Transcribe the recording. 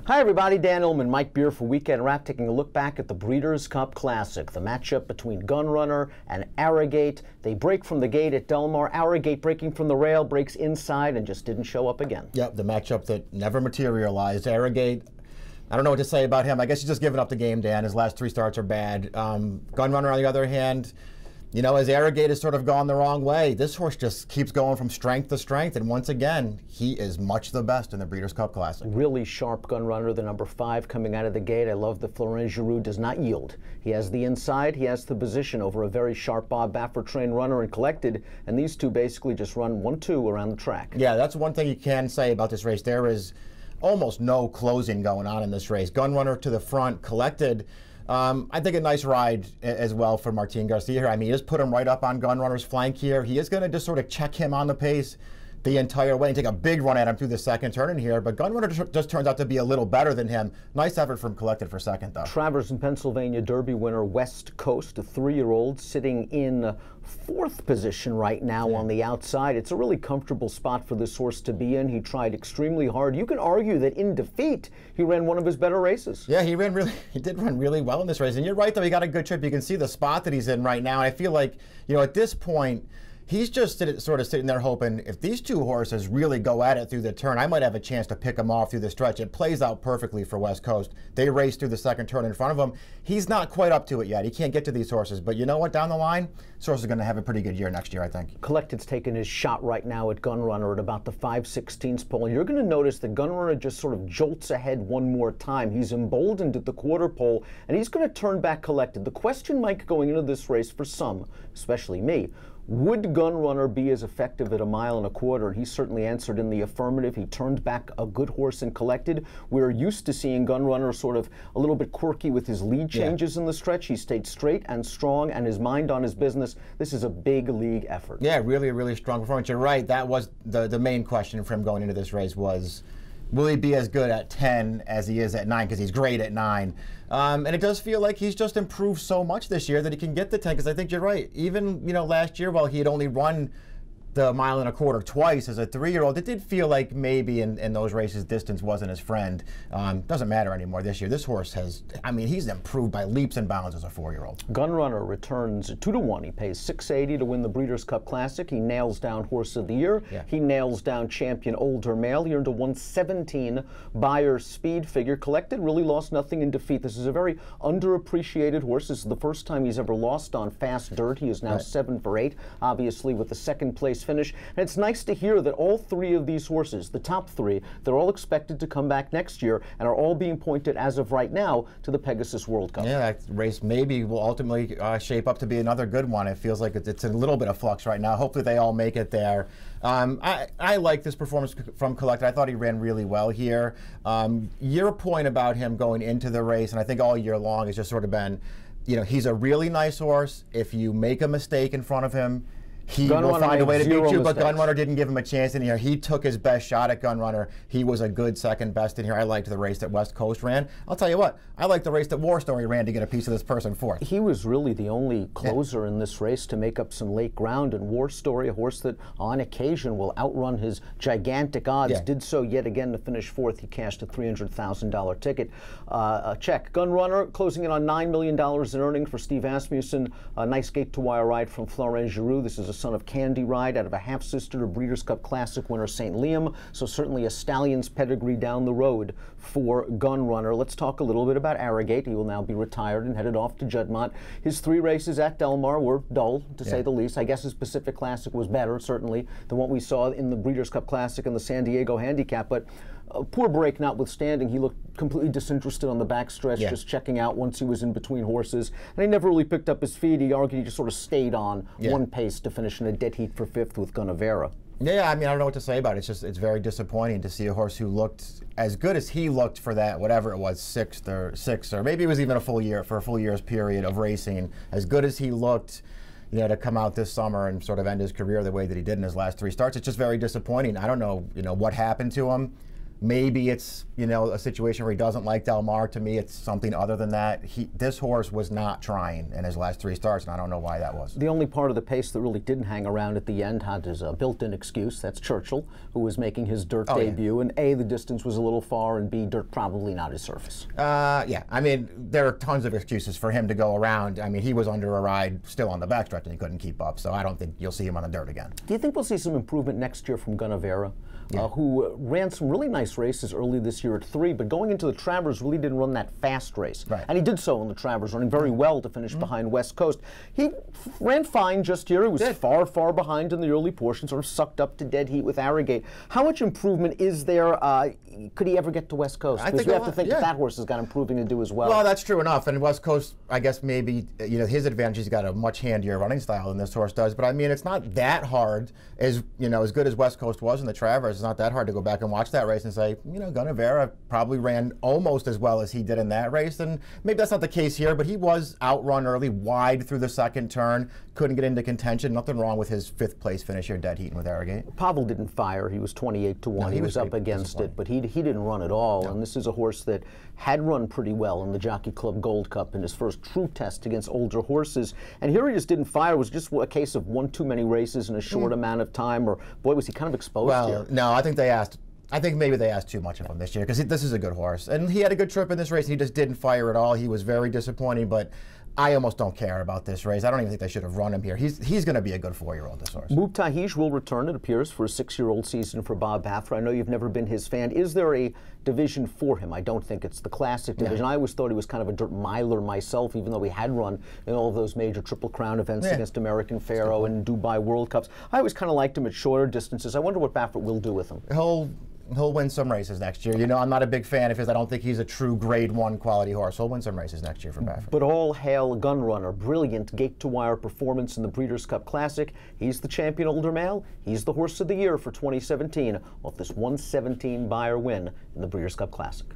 Hi everybody, Dan Illman, Mike Beer for Weekend Wrap, taking a look back at the Breeders' Cup Classic, the matchup between Gunrunner and Arrogate. They break from the gate at Del Mar. Arrogate breaking from the rail, breaks inside and just didn't show up again. Yep, the matchup that never materialized. Arrogate, I don't know what to say about him. I guess he's just given up the game, Dan. His last 3 starts are bad. Gunrunner, on the other hand, you know, as Arrogate has sort of gone the wrong way, this horse just keeps going from strength to strength, and once again, he is much the best in the Breeders' Cup Classic. Really sharp Gunrunner, the number 5 coming out of the gate. I love that Florent Giroux does not yield. He has the inside, he has the position over a very sharp Bob Baffert trained runner and Collected, and these two basically just run 1-2 around the track. Yeah, that's one thing you can say about this race. There is almost no closing going on in this race. Gunrunner to the front, Collected. I think a nice ride as well for Martin Garcia here. I mean, he just put him right up on Gunrunner's flank here. He is going to just sort of check him on the pace the entire way and take a big run at him through the second turn in here. But Gunrunner just turns out to be a little better than him. Nice effort from Collected for second, though. Travers and Pennsylvania Derby winner West Coast, a 3-year-old, sitting in 4th position right now on the outside. It's a really comfortable spot for this horse to be in. He tried extremely hard. You can argue that in defeat, he ran one of his better races. Yeah, he did run really well in this race. And you're right, though, he got a good trip. You can see the spot that he's in right now. And I feel like, you know, at this point, he's just sort of sitting there hoping if these two horses really go at it through the turn, I might have a chance to pick them off through the stretch. It plays out perfectly for West Coast. They race through the second turn in front of him. He's not quite up to it yet. He can't get to these horses. But you know what? Down the line, this horse is going to have a pretty good year next year, I think. Collected's taking his shot right now at Gunrunner at about the 5/16 pole. You're going to notice that Gunrunner just sort of jolts ahead one more time. He's emboldened at the quarter pole, and he's going to turn back Collected. The question, Mike, going into this race for some, especially me, would Gunrunner be as effective at 1.25 miles? And he certainly answered in the affirmative. He turned back a good horse and Collected. We're used to seeing Gunrunner sort of a little bit quirky with his lead changes in the stretch. He stayed straight and strong and his mind on his business. This is a big league effort. Yeah, really, really strong performance. You're right. That was the main question for him going into this race was, will he be as good at 10 as he is at 9? Because he's great at 9. And it does feel like he's just improved so much this year that he can get the 10. Because I think you're right. Even, you know, last year, while he had only run the 1.25 miles twice as a 3-year-old, it did feel like maybe in those races distance wasn't his friend. Doesn't matter anymore this year. This horse has, I mean, he's improved by leaps and bounds as a 4-year-old. Gunrunner returns 2-1. He pays $680 to win the Breeders' Cup Classic. He nails down Horse of the Year. He nails down Champion Older Male. He earned a 117 Buyer speed figure. Collected really lost nothing in defeat. This is a very underappreciated horse. This is the first time he's ever lost on fast dirt. He is now 7 for 8, obviously with the second place finish. And it's nice to hear that all 3 of these horses, the top 3, they're all expected to come back next year and are all being pointed as of right now to the Pegasus World Cup. Yeah, that race maybe will ultimately shape up to be another good one. It feels like it's a little bit of flux right now. Hopefully they all make it there. I like this performance from Collected. I thought he ran really well here. Your point about him going into the race, and I think all year long, has just sort of been, you know, he's a really nice horse. If you make a mistake in front of him, he will find a way to beat you, but Gunrunner didn't give him a chance in here. He took his best shot at Gunrunner. He was a good second best in here. I liked the race that West Coast ran. I'll tell you what, I liked the race that War Story ran to get a piece of this person fourth. He was really the only closer in this race to make up some late ground, and War Story, a horse that on occasion will outrun his gigantic odds, did so yet again to finish 4th. He cashed a $300,000 ticket. Check. Gunrunner closing in on $9 million in earnings for Steve Asmussen. A nice gate-to-wire ride from Florent Giroux. This is a son of Candy Ride out of a half-sister to Breeders' Cup Classic winner St. Liam, so certainly a stallion's pedigree down the road for Gunrunner. Let's talk a little bit about Arrogate. He will now be retired and headed off to Juddmonte. His 3 races at Del Mar were dull, to say the least. I guess his Pacific Classic was better, certainly, than what we saw in the Breeders' Cup Classic and the San Diego Handicap, but poor break notwithstanding, he looked completely disinterested on the backstretch, just checking out once he was in between horses. And he never really picked up his feet. He argued he just sort of stayed on one pace to finish in a dead heat for 5th with Gunavera. Yeah, I mean, I don't know what to say about it. It's very disappointing to see a horse who looked as good as he looked for that, whatever it was, 6th or maybe it was even a full year's period of racing. As good as he looked, you know, to come out this summer and sort of end his career the way that he did in his last 3 starts, it's just very disappointing. I don't know, you know, what happened to him. Maybe it's, you know, a situation where he doesn't like Del Mar. To me, it's something other than that. This horse was not trying in his last 3 starts, and I don't know why that was. The only part of the pace that really didn't hang around at the end had his built-in excuse. That's Churchill, who was making his dirt debut, and A, the distance was a little far, and B, dirt probably not his surface. Yeah, I mean, there are tons of excuses for him to go around. I mean, he was under a ride still on the backstretch, and he couldn't keep up, so I don't think you'll see him on the dirt again. Do you think we'll see some improvement next year from Gunnavera, who ran some really nice races early this year at 3, but going into the Travers really didn't run that fast race. Right. And he did so in the Travers, running very well to finish behind West Coast. He ran fine just here. He was far, far behind in the early portion, sort of sucked up to dead heat with Arrogate. How much improvement is there? Could he ever get to West Coast? Because we have to think that horse has got improving to do as well. Well, that's true enough. And West Coast, I guess maybe, you know, his advantage, he's got a much handier running style than this horse does. But I mean, it's not that hard, as you know, as good as West Coast was in the Travers. It's not that hard to go back and watch that race and say, you know, Gunnavera probably ran almost as well as he did in that race. And maybe that's not the case here, but he was outrun early, wide through the second turn, couldn't get into contention. Nothing wrong with his 5th place finish here, dead heating with Arrogate. Pavel didn't fire. He was 28-1. No, he was up against it, but he didn't run at all. No. And this is a horse that had run pretty well in the Jockey Club Gold Cup in his first true test against older horses. And here he just didn't fire. It was just a case of one too many races in a short amount of time, or boy, was he kind of exposed here. No, I think maybe they asked too much of him this year, because this is a good horse. And he had a good trip in this race, and he just didn't fire at all. He was very disappointing, but I almost don't care about this race. I don't even think they should have run him here. He's going to be a good 4-year-old, this horse. Mubtahish will return, it appears, for a 6-year-old season for Bob Baffert. I know you've never been his fan. Is there a division for him? I don't think it's the classic division. I always thought he was kind of a dirt miler myself, even though he had run in all of those major Triple Crown events against American Pharoah and Dubai World Cups. I always kind of liked him at shorter distances. I wonder what Baffert will do with him. He'll win some races next year. You know, I'm not a big fan of his. I don't think he's a true Grade 1 quality horse. He'll win some races next year for Baffert. But all hail Gun Runner. Brilliant gate-to-wire performance in the Breeders' Cup Classic. He's the champion older male. He's the horse of the year for 2017 off this 117 Beyer win in the Breeders' Cup Classic.